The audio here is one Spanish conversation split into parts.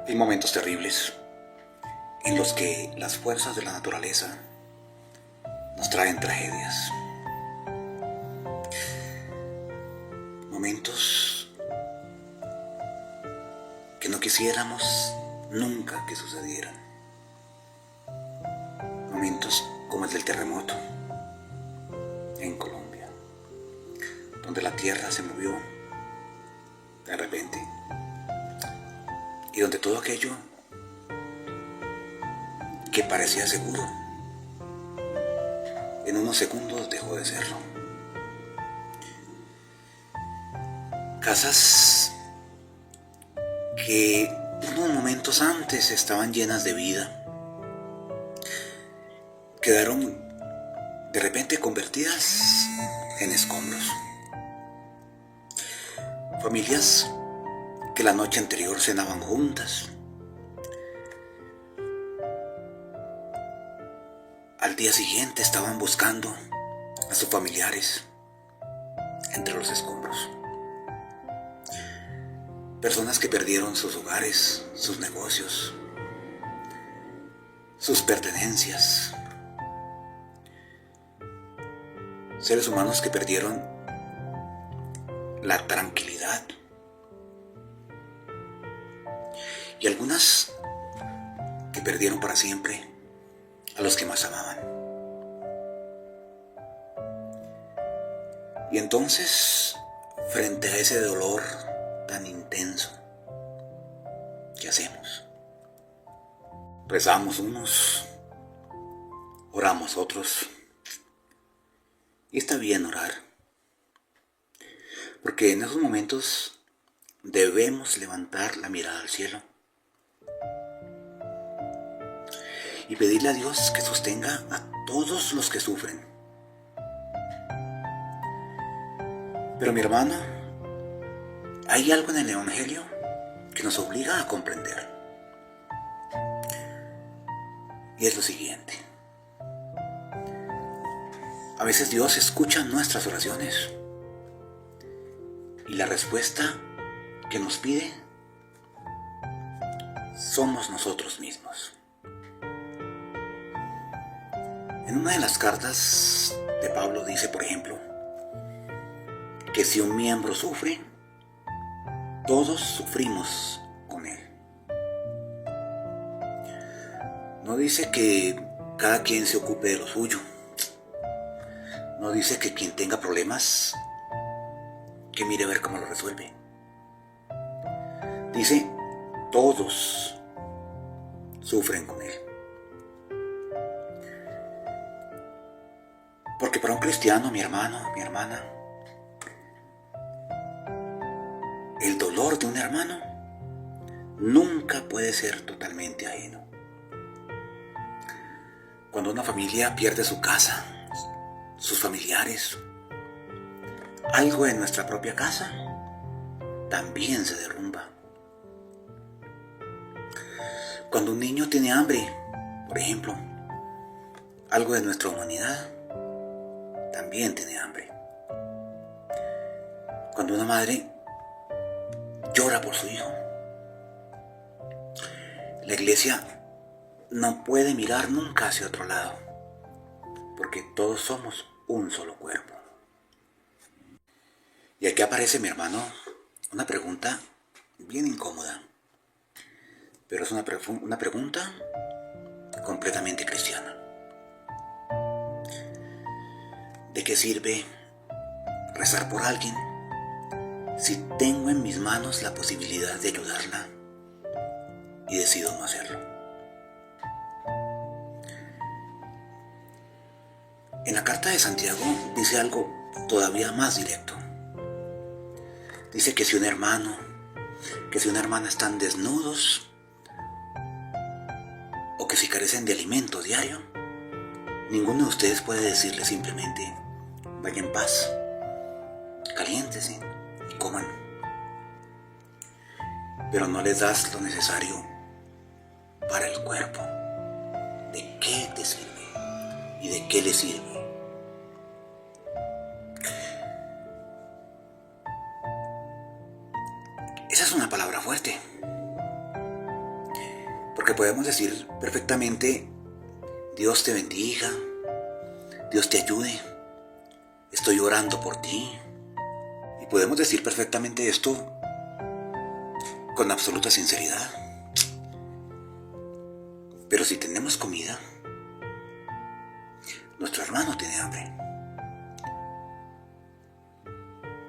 Hay momentos terribles en los que las fuerzas de la naturaleza nos traen tragedias. Momentos que no quisiéramos nunca que sucedieran. Momentos como el del terremoto en Colombia, donde la tierra se movió de repente y donde todo aquello que parecía seguro en unos segundos dejó de serlo. Casas que unos momentos antes estaban llenas de vida quedaron de repente convertidas en escombros. Familias que la noche anterior cenaban juntas, al día siguiente estaban buscando a sus familiares entre los escombros. Personas que perdieron sus hogares, sus negocios, sus pertenencias. Seres humanos que perdieron la tranquilidad. Y algunas que perdieron para siempre a los que más amaban. Y entonces, frente a ese dolor tan intenso, ¿qué hacemos? Rezamos unos, oramos otros. Y está bien orar, porque en esos momentos debemos levantar la mirada al cielo y pedirle a Dios que sostenga a todos los que sufren. Pero mi hermano, hay algo en el Evangelio que nos obliga a comprender. Y es lo siguiente. A veces Dios escucha nuestras oraciones y la respuesta que nos pide somos nosotros mismos. En una de las cartas de Pablo dice, por ejemplo, que si un miembro sufre, todos sufrimos con él. No dice que cada quien se ocupe de lo suyo. No dice que quien tenga problemas, que mire a ver cómo lo resuelve. Dice, todos sufren con él. Porque para un cristiano, mi hermano, mi hermana, el dolor de un hermano nunca puede ser totalmente ajeno. Cuando una familia pierde su casa, sus familiares, algo en nuestra propia casa también se derrumba. Cuando un niño tiene hambre, por ejemplo, algo de nuestra humanidad también tiene hambre. Cuando una madre llora por su hijo, la iglesia no puede mirar nunca hacia otro lado, porque todos somos un solo cuerpo. Y aquí aparece, mi hermano, una pregunta bien incómoda, pero es una pregunta completamente cristiana. ¿De qué sirve rezar por alguien si tengo en mis manos la posibilidad de ayudarla y decido no hacerlo? En la carta de Santiago dice algo todavía más directo. Dice que si un hermano, que si una hermana están desnudos o que si carecen de alimento diario, ninguno de ustedes puede decirle simplemente, vaya en paz, caliéntese y coman. Pero no les das lo necesario para el cuerpo. ¿De qué te sirve? ¿Y de qué le sirve? Esa es una palabra fuerte. Porque podemos decir perfectamente, Dios te bendiga, Dios te ayude, estoy orando por ti. Y podemos decir perfectamente esto con absoluta sinceridad. Pero si tenemos comida, nuestro hermano tiene hambre.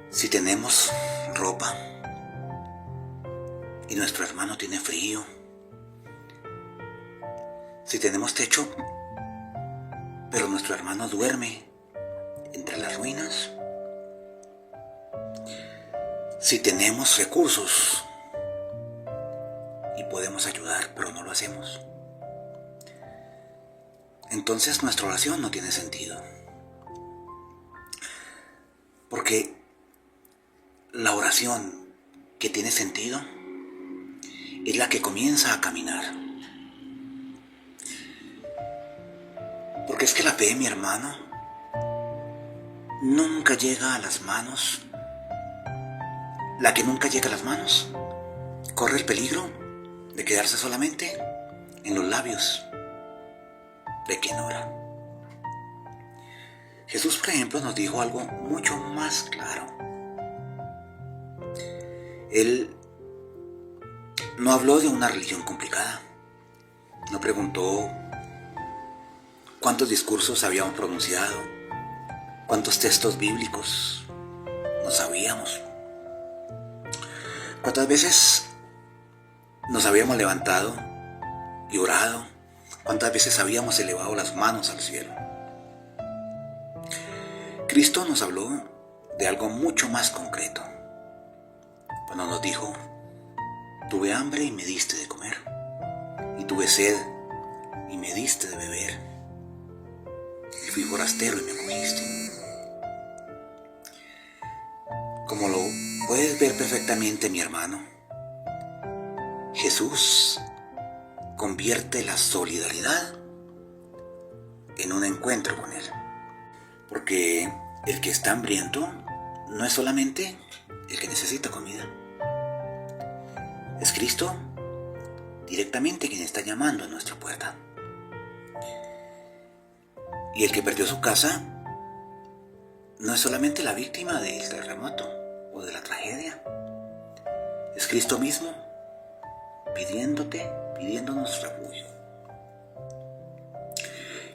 Si tenemos ropa y nuestro hermano tiene frío. Si tenemos techo, pero nuestro hermano duerme entre las ruinas. Si tenemos recursos y podemos ayudar, pero no lo hacemos, entonces nuestra oración no tiene sentido. Porque la oración que tiene sentido es la que comienza a caminar. Porque es que la fe, mi hermano, nunca llega a las manos. La que nunca llega a las manos corre el peligro de quedarse solamente en los labios de quien ora. Jesús, por ejemplo, nos dijo algo mucho más claro. Él no habló de una religión complicada. No preguntó cuántos discursos habíamos pronunciado, cuántos textos bíblicos no sabíamos, cuántas veces nos habíamos levantado y orado, cuántas veces habíamos elevado las manos al cielo. Cristo nos habló de algo mucho más concreto. Cuando nos dijo, tuve hambre y me diste de comer, y tuve sed y me diste de beber, y fui forastero y me acogiste. Como lo puedes ver perfectamente, mi hermano, Jesús convierte la solidaridad en un encuentro con Él. Porque el que está hambriento no es solamente el que necesita comida. Es Cristo directamente quien está llamando a nuestra puerta. Y el que perdió su casa no es solamente la víctima del terremoto o de la tragedia. Es Cristo mismo pidiéndonos refugio.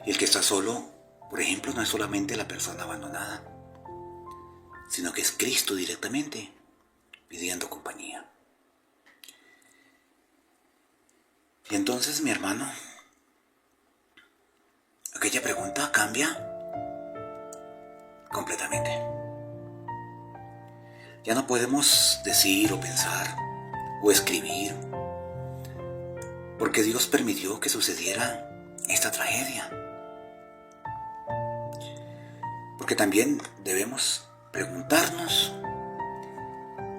Y el que está solo, por ejemplo, no es solamente la persona abandonada, sino que es Cristo directamente pidiendo compañía. Y entonces, mi hermano, aquella pregunta cambia completamente. Ya no podemos decir o pensar o escribir, porque Dios permitió que sucediera esta tragedia. Porque también debemos preguntarnos,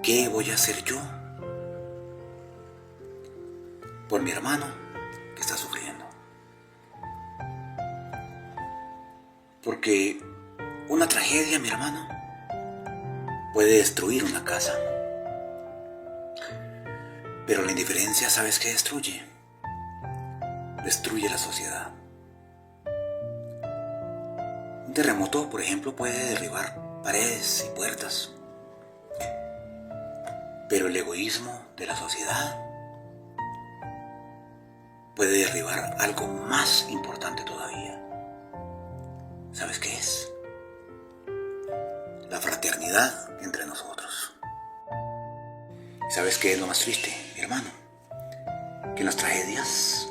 ¿qué voy a hacer yo por mi hermano que está sufriendo? Porque una tragedia, mi hermano, puede destruir una casa. Pero la indiferencia, ¿sabes qué destruye? Destruye la sociedad. Un terremoto, por ejemplo, puede derribar paredes y puertas. Pero el egoísmo de la sociedad puede derribar algo más importante todavía. ¿Sabes qué es? La fraternidad entre nosotros. ¿Sabes qué es lo más triste, mi hermano? Que en las tragedias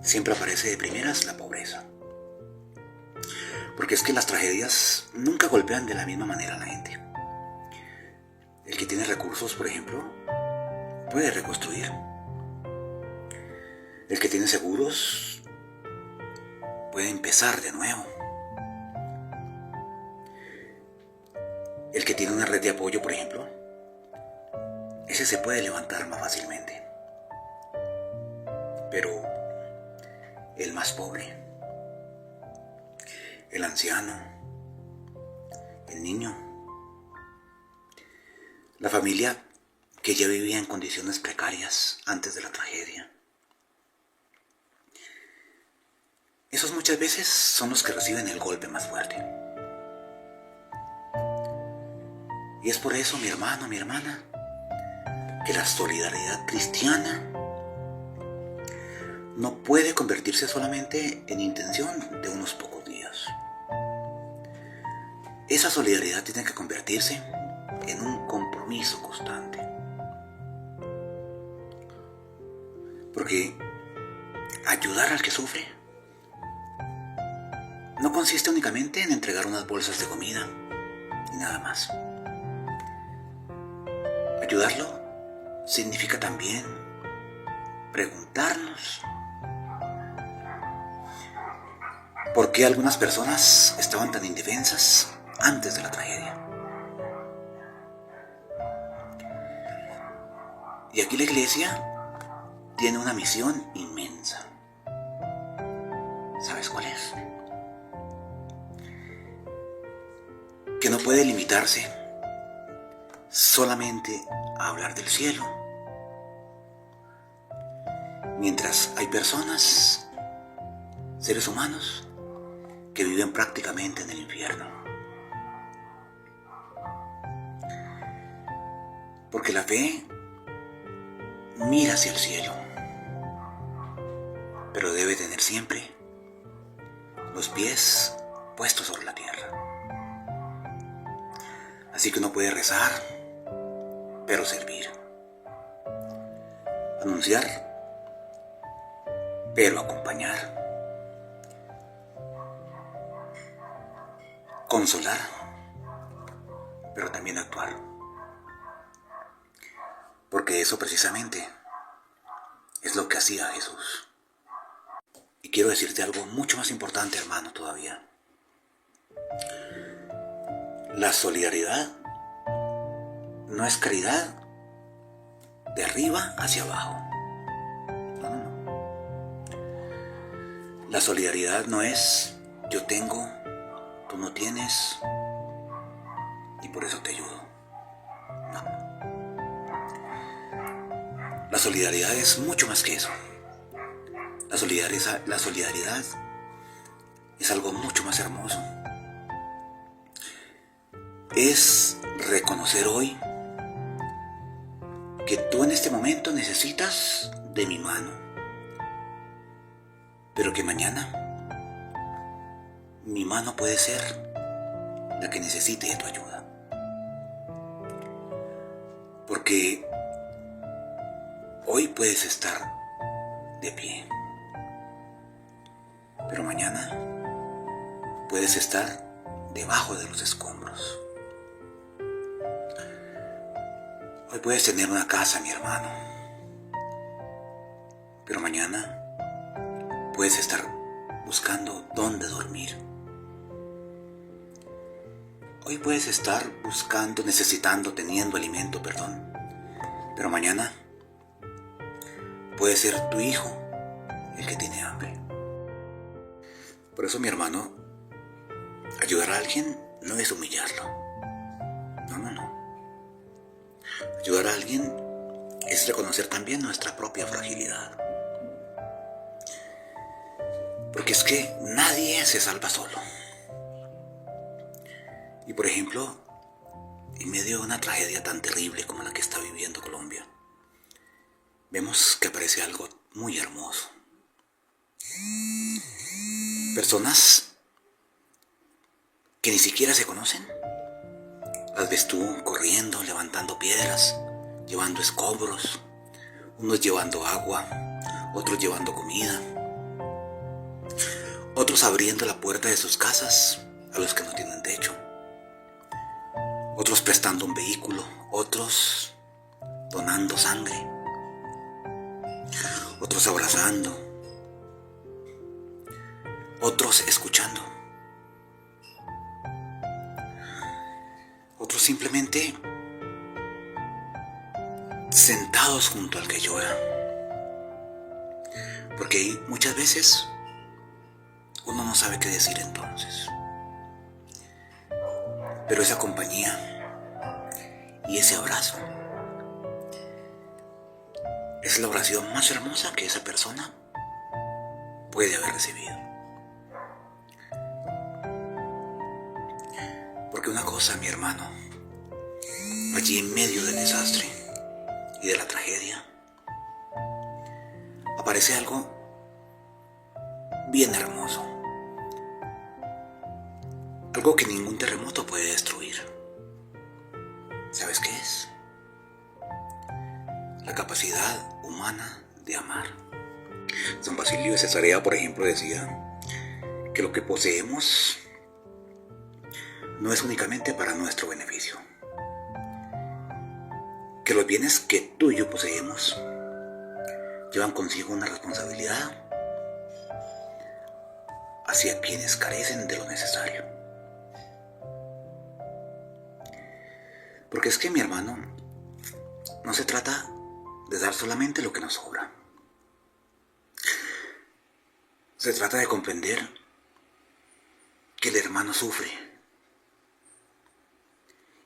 siempre aparece de primeras la pobreza. Porque es que las tragedias nunca golpean de la misma manera a la gente. El que tiene recursos, por ejemplo, puede reconstruir. El que tiene seguros puede empezar de nuevo. El que tiene una red de apoyo, por ejemplo, ese se puede levantar más fácilmente. Pero el más pobre, el anciano, el niño, la familia que ya vivía en condiciones precarias antes de la tragedia. Esos muchas veces son los que reciben el golpe más fuerte. Y es por eso, mi hermano, mi hermana, que la solidaridad cristiana no puede convertirse solamente en intención de unos pocos días. Esa solidaridad tiene que convertirse en un compromiso constante. Porque ayudar al que sufre no consiste únicamente en entregar unas bolsas de comida y nada más. Ayudarlo significa también preguntarnos por qué algunas personas estaban tan indefensas antes de la tragedia. Y aquí la iglesia tiene una misión inmensa. ¿Sabes cuál es? Que no puede limitarse solamente a hablar del cielo, mientras hay personas, seres humanos, que viven prácticamente en el infierno. Porque la fe mira hacia el cielo, pero debe tener siempre los pies puestos sobre la tierra. Así que uno puede rezar, pero servir. Anunciar, pero acompañar. Consolar, pero también actuar. Porque eso precisamente es lo que hacía Jesús. Y quiero decirte algo mucho más importante, hermano, todavía. La solidaridad no es caridad de arriba hacia abajo. No. La solidaridad no es yo tengo, tú no tienes y por eso te ayudo. No. La solidaridad es mucho más que eso. La solidaridad es algo mucho más hermoso. Es reconocer hoy que tú en este momento necesitas de mi mano, pero que mañana mi mano puede ser la que necesite de tu ayuda. Porque hoy puedes estar de pie, pero mañana puedes estar debajo de los escombros. Hoy puedes tener una casa, mi hermano, pero mañana puedes estar buscando dónde dormir. Hoy puedes estar buscando, necesitando, teniendo alimento, pero mañana puede ser tu hijo el que tiene hambre. Por eso, mi hermano, ayudar a alguien no es humillarlo. No. Ayudar a alguien es reconocer también nuestra propia fragilidad. Porque es que nadie se salva solo. Y por ejemplo, en medio de una tragedia tan terrible como la que está viviendo Colombia, vemos que aparece algo muy hermoso. Personas que ni siquiera se conocen. Las ves tú corriendo, levantando piedras, llevando escombros, unos llevando agua, otros llevando comida, otros abriendo la puerta de sus casas a los que no tienen techo, otros prestando un vehículo, otros donando sangre, otros abrazando, otros escuchando, otros simplemente sentados junto al que llora. Porque muchas veces uno no sabe qué decir entonces. Pero esa compañía y ese abrazo es la oración más hermosa que esa persona puede haber recibido. Porque una cosa, mi hermano, allí en medio del desastre y de la tragedia, aparece algo bien hermoso. Algo que ningún terremoto puede destruir. ¿Sabes qué es? La capacidad humana de amar. San Basilio de Cesarea, por ejemplo, decía que lo que poseemos no es únicamente para nuestro beneficio. Que los bienes que tú y yo poseemos llevan consigo una responsabilidad hacia quienes carecen de lo necesario. Porque es que, mi hermano, no se trata de dar solamente lo que nos sobra. Se trata de comprender que el hermano sufre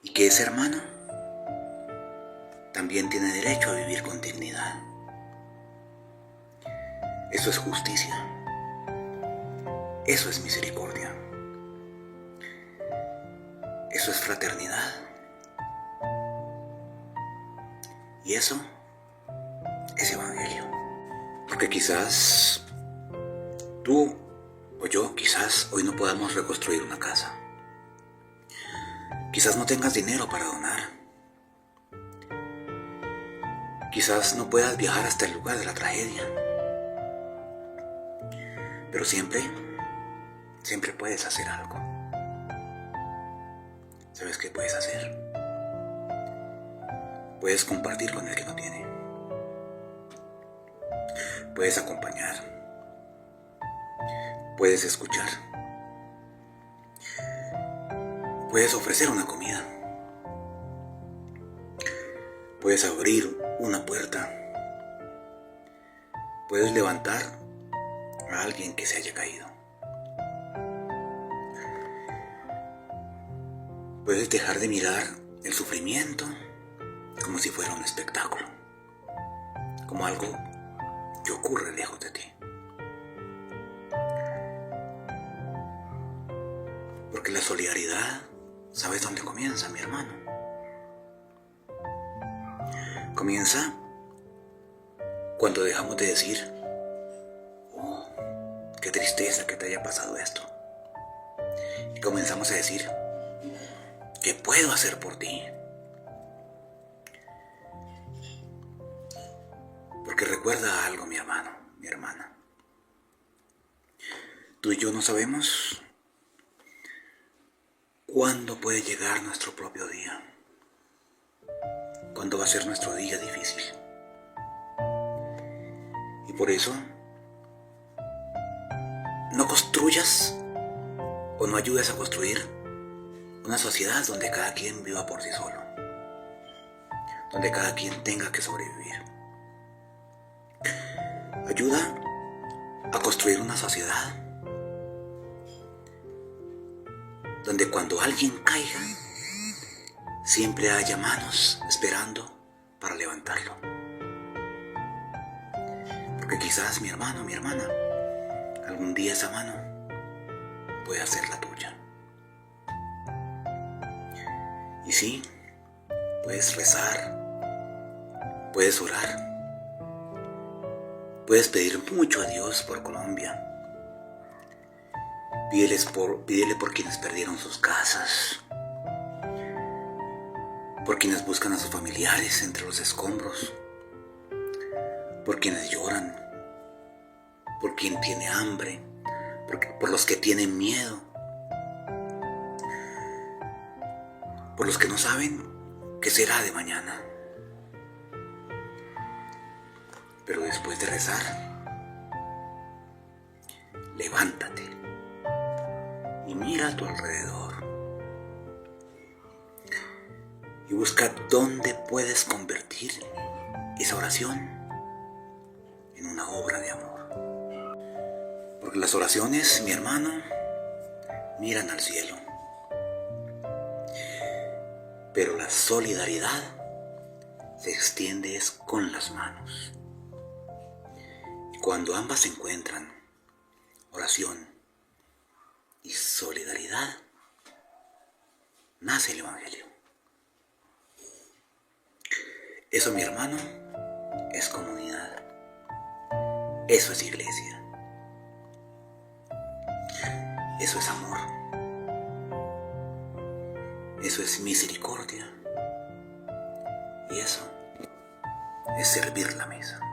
y que ese hermano también tiene derecho a vivir con dignidad. Eso es justicia. Eso es misericordia. Eso es fraternidad. Y eso es evangelio. Porque quizás tú o yo, quizás hoy no podamos reconstruir una casa. Quizás no tengas dinero para donar. Quizás no puedas viajar hasta el lugar de la tragedia. Pero siempre puedes hacer algo. ¿Sabes qué puedes hacer? Puedes compartir con el que no tiene. Puedes acompañar. Puedes escuchar. Puedes ofrecer una comida. Puedes abrir una puerta. Puedes levantar a alguien que se haya caído. Puedes dejar de mirar el sufrimiento como si fuera un espectáculo, como algo que ocurre lejos de ti. Porque la solidaridad, ¿sabes dónde comienza, mi hermano? Comienza cuando dejamos de decir: oh, qué tristeza que te haya pasado esto. Y comenzamos a decir: ¿qué puedo hacer por ti? Porque recuerda algo, mi hermano, mi hermana. Tú y yo no sabemos cuándo puede llegar nuestro propio día. Cuándo va a ser nuestro día difícil. Y por eso, no construyas o no ayudes a construir una sociedad donde cada quien viva por sí solo. Donde cada quien tenga que sobrevivir. Ayuda a construir una sociedad donde cuando alguien caiga, siempre haya manos esperando para levantarlo. Porque quizás, mi hermano, mi hermana, algún día esa mano puede ser la tuya. Y sí, puedes rezar, puedes orar, puedes pedir mucho a Dios por Colombia. Pídele por quienes perdieron sus casas, por quienes buscan a sus familiares entre los escombros, por quienes lloran, por quien tiene hambre, por los que tienen miedo, por los que no saben qué será de mañana. Pero después de rezar, levántate y mira a tu alrededor y busca dónde puedes convertir esa oración en una obra de amor. Porque las oraciones, mi hermano, miran al cielo. Pero la solidaridad se extiende con las manos. Cuando ambas se encuentran, oración y solidaridad, nace el Evangelio. Eso, mi hermano, es comunidad. Eso es iglesia. Eso es amor. Eso es misericordia. Y eso es servir la mesa.